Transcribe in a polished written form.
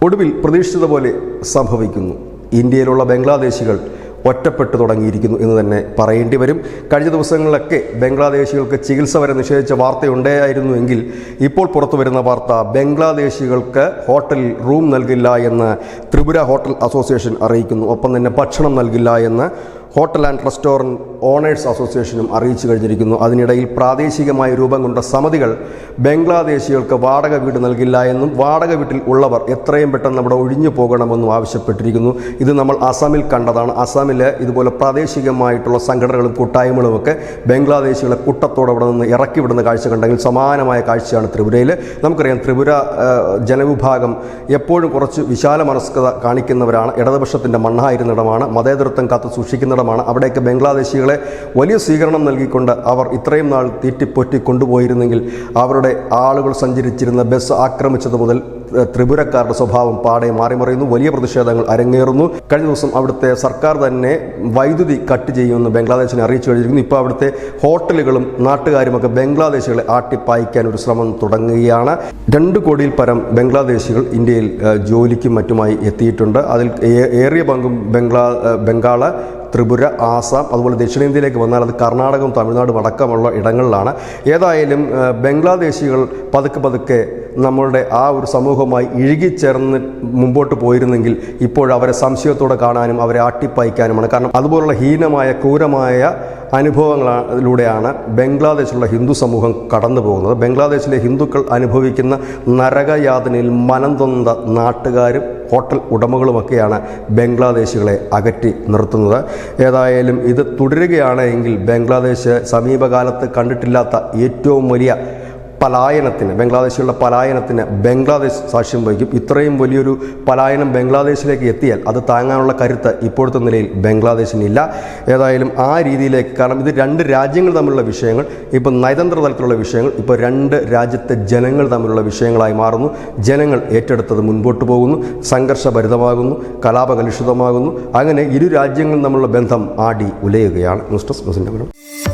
ഒടുവിൽ പ്രതീക്ഷിച്ചത് പോലെ സംഭവിക്കുന്നു. ഇന്ത്യയിലുള്ള ബംഗ്ലാദേശികൾ ഒറ്റപ്പെട്ടു തുടങ്ങിയിരിക്കുന്നു എന്ന് തന്നെ പറയേണ്ടി വരും. കഴിഞ്ഞ ദിവസങ്ങളിലൊക്കെ ബംഗ്ലാദേശികൾക്ക് ചികിത്സ വരെ നിഷേധിച്ച വാർത്തയുണ്ടായിരുന്നുവെങ്കിൽ ഇപ്പോൾ പുറത്തു വരുന്ന വാർത്ത ബംഗ്ലാദേശികൾക്ക് ഹോട്ടലിൽ റൂം നൽകില്ല എന്ന് ത്രിപുര ഹോട്ടൽ അസോസിയേഷൻ അറിയിക്കുന്നു. ഒപ്പം തന്നെ ഭക്ഷണം നൽകില്ല എന്ന് ഹോട്ടൽ ആൻഡ് റെസ്റ്റോറൻറ്റ് ഓണേഴ്സ് അസോസിയേഷനും അറിയിച്ചു കഴിഞ്ഞിരിക്കുന്നു. അതിനിടയിൽ പ്രാദേശികമായി രൂപം കൊണ്ട സമിതികൾ ബംഗ്ലാദേശികൾക്ക് വാടക വീട് നൽകില്ല എന്നും വാടക വീട്ടിൽ ഉള്ളവർ എത്രയും പെട്ടെന്ന് അവിടെ ഒഴിഞ്ഞു പോകണമെന്നും ആവശ്യപ്പെട്ടിരിക്കുന്നു. ഇത് നമ്മൾ അസമിൽ കണ്ടതാണ്. അസമിൽ ഇതുപോലെ പ്രാദേശികമായിട്ടുള്ള സംഘടനകളും കൂട്ടായ്മകളുമൊക്കെ ബംഗ്ലാദേശികളെ കൂട്ടത്തോടെ അവിടെ നിന്ന് ഇറക്കി വിടുന്ന കാഴ്ച കണ്ടെങ്കിൽ സമാനമായ കാഴ്ചയാണ് ത്രിപുരയിൽ. നമുക്കറിയാം, ത്രിപുര ജനവിഭാഗം എപ്പോഴും കുറച്ച് വിശാല മനസ്കത കാണിക്കുന്നവരാണ്. ഇടതുപക്ഷത്തിൻ്റെ മണ്ണായിരുന്നിടമാണ്, മതേതരത്വം കാത്തു സൂക്ഷിക്കുന്ന അവിടേക്ക് ബംഗ്ലാദേശികളെ വലിയ സ്വീകരണം നൽകിക്കൊണ്ട് അവർ ഇത്രയും നാൾ തീറ്റിപ്പൊറ്റി കൊണ്ടുപോയിരുന്നെങ്കിൽ അവരുടെ ആളുകൾ സഞ്ചരിച്ചിരുന്ന ബസ് ആക്രമിച്ചത് മുതൽ ത്രിപുരക്കാരുടെ സ്വഭാവം പാടെ മാറിമറിയുന്നു. വലിയ പ്രതിഷേധങ്ങൾ അരങ്ങേറുന്നു. കഴിഞ്ഞ ദിവസം അവിടുത്തെ സർക്കാർ തന്നെ വൈദ്യുതി കട്ട് ചെയ്യുമെന്ന് ബംഗ്ലാദേശിനെ അറിയിച്ചു കഴിഞ്ഞിരിക്കുന്നു. ഇപ്പോൾ അവിടുത്തെ ഹോട്ടലുകളും നാട്ടുകാരുമൊക്കെ ബംഗ്ലാദേശികളെ ആട്ടിപ്പായിക്കാൻ ഒരു ശ്രമം തുടങ്ങുകയാണ്. 2 കോടിയിൽ പരം ബംഗ്ലാദേശികൾ ഇന്ത്യയിൽ ജോലിക്കും മറ്റുമായി എത്തിയിട്ടുണ്ട്. അതിൽ ഏറിയ പങ്കും ബംഗാൾ, ത്രിപുര, ആസാം, അതുപോലെ ദക്ഷിണേന്ത്യയിലേക്ക് വന്നാൽ അത് കർണാടകവും തമിഴ്നാടും അടക്കമുള്ള ഇടങ്ങളിലാണ്. ഏതായാലും ബംഗ്ലാദേശികൾ പതുക്കെ നമ്മളുടെ ആ ഒരു സമൂഹവുമായി ഇഴുകിച്ചേർന്ന് മുമ്പോട്ട് പോയിരുന്നെങ്കിൽ ഇപ്പോഴവരെ സംശയത്തോടെ കാണാനും അവരെ ആട്ടിപ്പായിക്കാനുമാണ്. കാരണം അതുപോലുള്ള ഹീനമായ ക്രൂരമായ അനുഭവങ്ങളിലൂടെയാണ് ബംഗ്ലാദേശിലുള്ള ഹിന്ദു സമൂഹം കടന്നു പോകുന്നത്. ബംഗ്ലാദേശിലെ ഹിന്ദുക്കൾ അനുഭവിക്കുന്ന നരകയാതനയിൽ മനം തൊന്ന നാട്ടുകാരും ഹോട്ടൽ ഉടമകളുമൊക്കെയാണ് ബംഗ്ലാദേശികളെ അകറ്റി നിർത്തുന്നത്. ഏതായാലും ഇത് തുടരുകയാണ് എങ്കിൽ ബംഗ്ലാദേശ് സമീപകാലത്ത് കണ്ടിട്ടില്ലാത്ത ഏറ്റവും വലിയ ബംഗ്ലാദേശിലുള്ള പലായനത്തിന് ബംഗ്ലാദേശ് സാക്ഷ്യം വഹിക്കും. ഇത്രയും വലിയൊരു പലായനം ബംഗ്ലാദേശിലേക്ക് എത്തിയാൽ അത് താങ്ങാനുള്ള കരുത്ത് ഇപ്പോഴത്തെ നിലയിൽ ബംഗ്ലാദേശിനില്ല. ഏതായാലും ആ രീതിയിലേക്ക്, കാരണം ഇത് 2 രാജ്യങ്ങൾ തമ്മിലുള്ള വിഷയങ്ങൾ, ഇപ്പോൾ നയതന്ത്ര തലത്തിലുള്ള വിഷയങ്ങൾ, ഇപ്പോൾ 2 രാജ്യത്തെ ജനങ്ങൾ തമ്മിലുള്ള വിഷയങ്ങളായി മാറുന്നു. ജനങ്ങൾ ഏറ്റെടുത്തത് മുൻപോട്ട് പോകുന്നു, സംഘർഷഭരിതമാകുന്നു, കലാപകലുഷിതമാകുന്നു. അങ്ങനെ ഇരു രാജ്യങ്ങളും തമ്മിലുള്ള ബന്ധം ആടി ഉലയുകയാണ്. News desk.